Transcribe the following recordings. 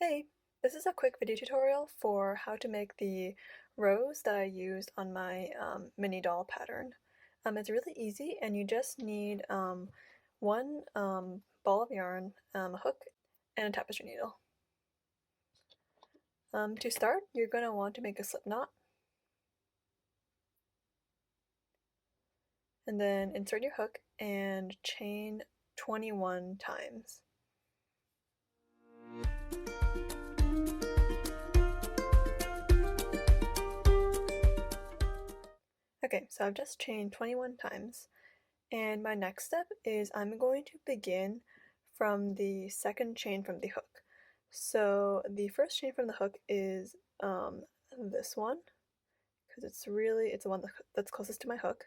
Hey, this is a quick video tutorial for how to make the rose that I used on my mini doll pattern. It's really easy and you just need one ball of yarn, a hook, and a tapestry needle. To start, you're going to want to make a slip knot. And then insert your hook and chain 21 times. Okay, so I've just chained 21 times. And my next step is I'm going to begin from the second chain from the hook. So the first chain from the hook is this one, because it's the one that's closest to my hook.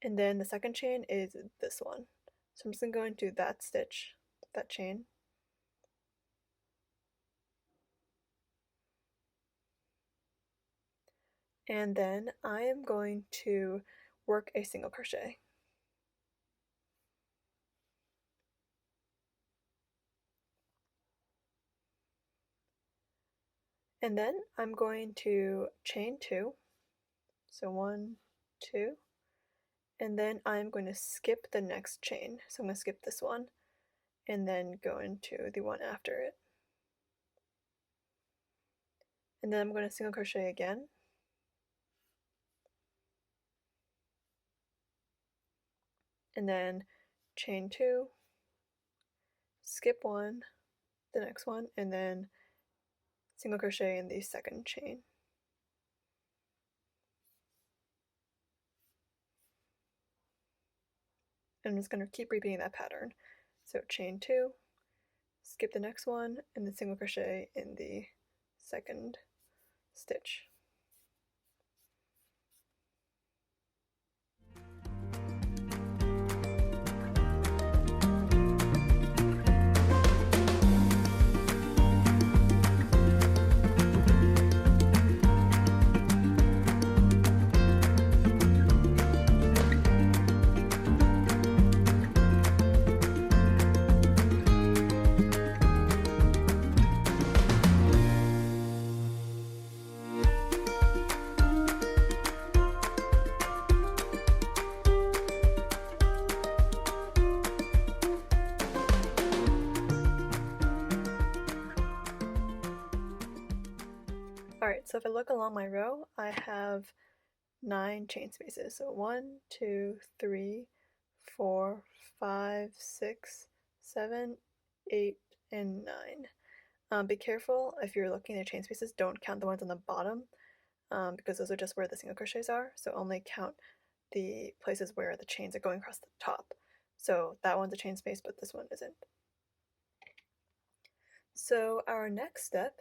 And then the second chain is this one. So I'm just going to go into that stitch, that chain. And then I am going to work a single crochet. And then I'm going to chain 2. So 1, 2. And then I'm going to skip the next chain. So I'm going to skip this one and then go into the one after it. And then I'm going to single crochet again. And then chain 2, skip 1, the next one, and then single crochet in the second chain. And I'm just going to keep repeating that pattern. So chain 2, skip the next one, and then single crochet in the second stitch. Alright, so if I look along my row, I have 9 chain spaces. So 1, 2, 3, 4, 5, 6, 7, 8, and 9. Be careful if you're looking at chain spaces, don't count the ones on the bottom because those are just where the single crochets are. So only count the places where the chains are going across the top. So that one's a chain space, but this one isn't. So our next step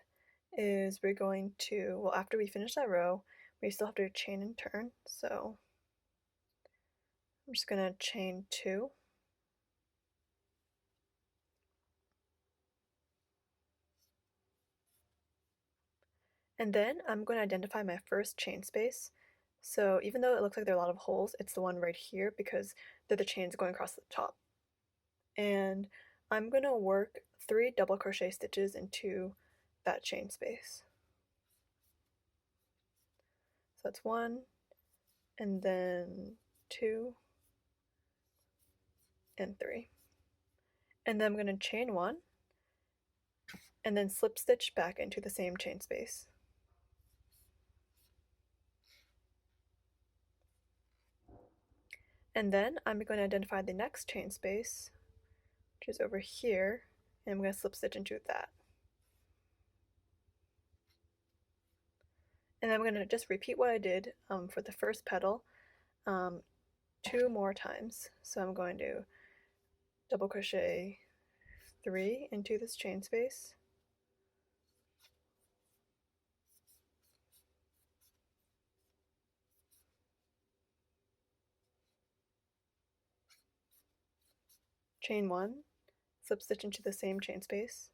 is we're going to, well, after we finish that row, we still have to chain and turn. So I'm just going to chain 2. And then I'm going to identify my first chain space. So even though it looks like there are a lot of holes, it's the one right here because they're the chains going across the top. And I'm going to work 3 double crochet stitches into that chain space. So that's 1, and then 2, and 3. And then I'm going to chain 1, and then slip stitch back into the same chain space. And then I'm going to identify the next chain space, which is over here, and I'm going to slip stitch into that. And I'm going to just repeat what I did for the first petal 2 more times. So I'm going to double crochet 3 into this chain space, chain 1, slip stitch into the same chain space,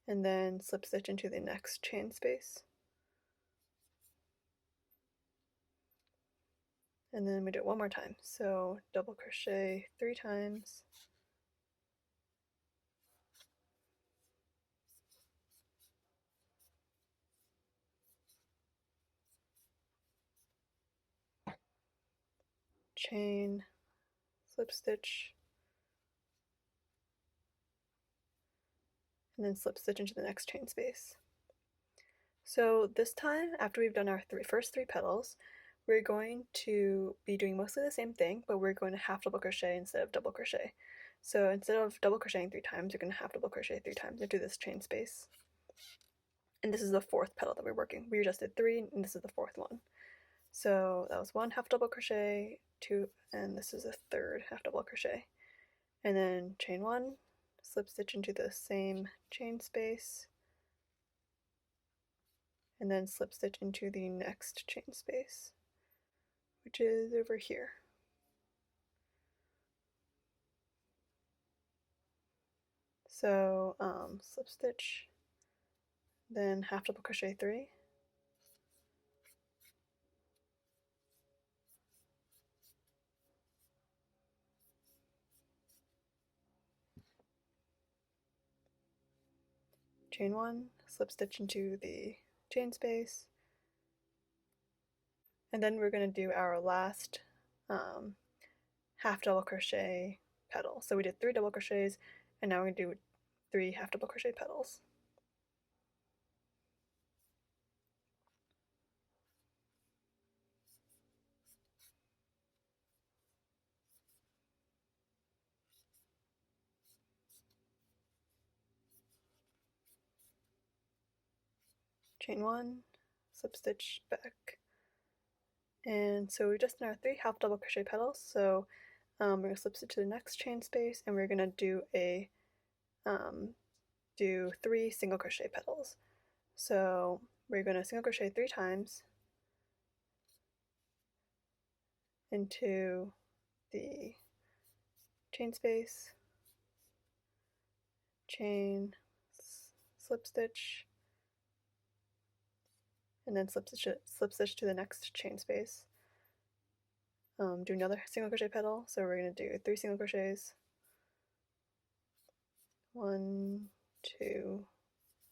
and then slip stitch into the next chain space. And then we do it one more time. So double crochet 3 times, chain, slip stitch, and then slip stitch into the next chain space. So this time, after we've done our first three petals, we're going to be doing mostly the same thing, but we're going to half double crochet instead of double crochet. So instead of double crocheting 3 times, you're going to half double crochet 3 times into this chain space. And this is the fourth petal that we're working. We just did 3, and this is the fourth one. So that was 1 half double crochet, 2, and this is a third half double crochet. And then chain 1, slip stitch into the same chain space, and then slip stitch into the next chain space, which is over here. So slip stitch, then half double crochet 3, chain 1, slip stitch into the chain space, and then we're going to do our last half double crochet petal. So we did 3 double crochets, and now we're going to do 3 half double crochet petals. Chain 1, slip stitch back, and so we just done our 3 half double crochet petals. So we're going to slip stitch to the next chain space, and we're going to do a do 3 single crochet petals. So we're going to single crochet 3 times into the chain space, chain, slip stitch, and then slip stitch to the next chain space. Do another single crochet petal. So we're going to do 3 single crochets, 1, 2,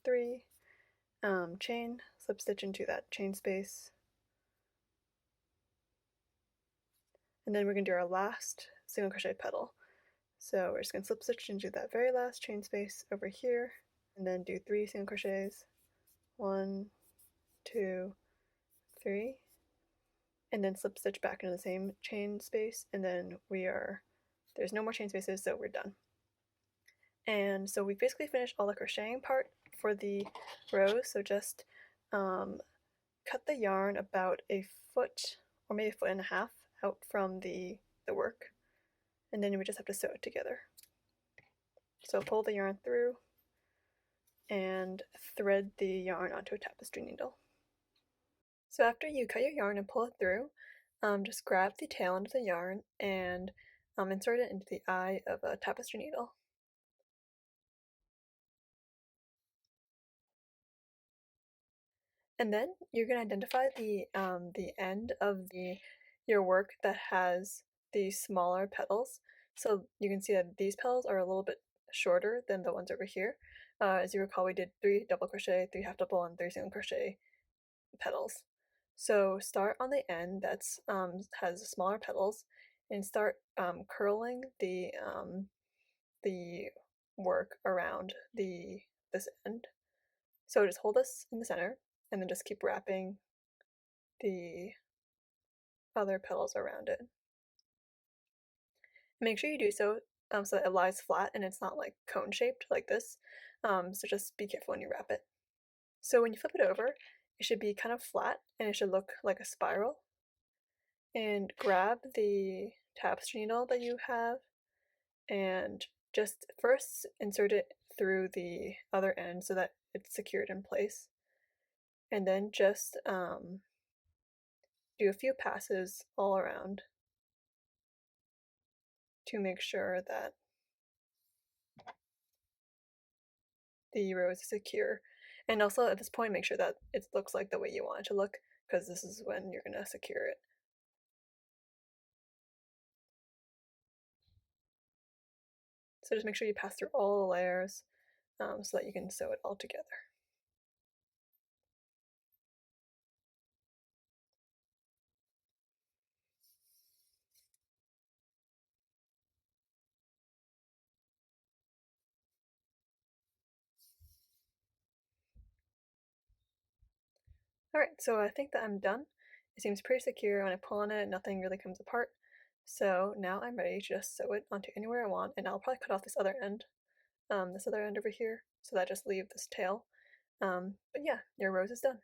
3, chain, slip stitch into that chain space, and then we're going to do our last single crochet petal. So we're just going to slip stitch into that very last chain space over here, and then do 3 single crochets, 1, 2, 3, and then slip stitch back into the same chain space, and then there's no more chain spaces, so we're done. And so we basically finished all the crocheting part for the rows. So just cut the yarn about a foot or maybe a foot and a half out from the work, and then we just have to sew it together. So pull the yarn through and thread the yarn onto a tapestry needle. So after you cut your yarn and pull it through, just grab the tail end of the yarn and insert it into the eye of a tapestry needle. And then you're going to identify the end of your work that has the smaller petals. So you can see that these petals are a little bit shorter than the ones over here. As you recall, we did 3 double crochet, 3 half double, and 3 single crochet petals. So start on the end that's has smaller petals, and start curling the work around this end. So just hold this in the center, and then just keep wrapping the other petals around it. Make sure you do so so that it lies flat and it's not like cone shaped like this. So just be careful when you wrap it. So when you flip it over, it should be kind of flat and it should look like a spiral. And grab the tapestry needle that you have and just first insert it through the other end so that it's secured in place. And then just do a few passes all around to make sure that the row is secure. And also at this point, make sure that it looks like the way you want it to look, because this is when you're going to secure it. So just make sure you pass through all the layers so that you can sew it all together. Alright, so I think that I'm done. It seems pretty secure. When I pull on it, nothing really comes apart. So now I'm ready to just sew it onto anywhere I want, and I'll probably cut off this other end over here, so that I just leave this tail. But yeah, your rose is done.